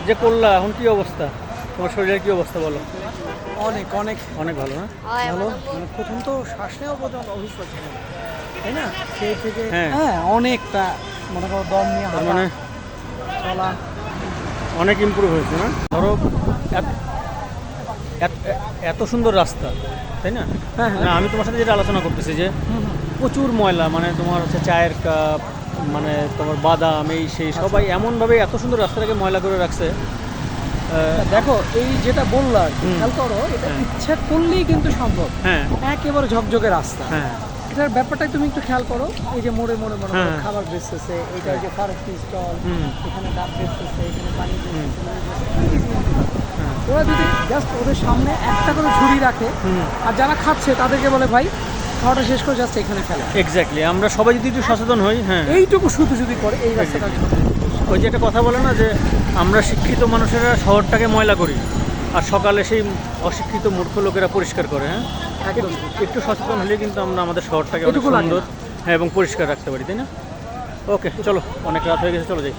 যে করলা এখন কি অবস্থা, তোমার শরীরের কি অবস্থা বলো? অনেক অনেক অনেক ভালো না? ভালো। মানে প্রথম তো শ্বাস নেওয়া পর্যন্ত অসুস্থ ছিল, তাই না? সেই থেকে হ্যাঁ। হ্যাঁ অনেকটা মনে করো দম নিয়ে তার হাঁটা মানে চলা। অনেক ইমপ্রুভ হয়েছে না? ধরো এত সুন্দর রাস্তা, তাই না? হ্যাঁ, হ্যাঁ। না, আমি তোমার সাথে যেটা আলোচনা করতেছি যে প্রচুর ময়লা, মানে তোমার হচ্ছে চায়ের কাপ, মানে তোমার বাদাম, এই সেই সবাই এমনভাবে এত সুন্দর রাস্তাটাকে ময়লা করে রাখছে। দেখো এই যেটা বললো আর কি, হুম। খেয়াল করো, এটা হ্যাঁ। ইচ্ছে করলেই কিন্তু সম্ভব। হ্যাঁ একেবারে ঝকঝকে রাস্তা। হ্যাঁ এটার ব্যাপারটা তুমি একটু খেয়াল করো, এই যে মোড়ে মোড়ে মনে করো হ্যাঁ। খাবার বেচতেছে, এটা যে ফার্স্ট স্টল, হুম। এখানে ডাব বেচতেছে, এখানে পানি হুম। বেচতেছে। হ্যাঁ। ওরা যদি জাস্ট ওদের সামনে একটা করে ঝুড়ি রাখে, হুম। আর যারা খাচ্ছে তাদেরকে বলে ভাই খাওয়াটা শেষ করে জাস্ট এখানে ফেলে, এক্স্যাক্টলি, আমরা সবাই যদি একটু সচেতন হই। হ্যাঁ, এইটুকু শুধু যদি করে এই রাস্তাটা ওই যে একটা কথা বলে না যে আমরা শিক্ষিত মানুষেরা শহরটাকে ময়লা করি, আর সকালে সেই অশিক্ষিত মূর্খ লোকেরা পরিষ্কার করে। হ্যাঁ, একদম একটু সচেতন হলে কিন্তু আমরা আমাদের শহরটাকে অনেক এটুকু লাগে সুন্দর না। হ্যাঁ এবং পরিষ্কার রাখতে পারি, তাই না? ওকে, চলো, অনেক রাত হয়ে গেছে, চলো যাই।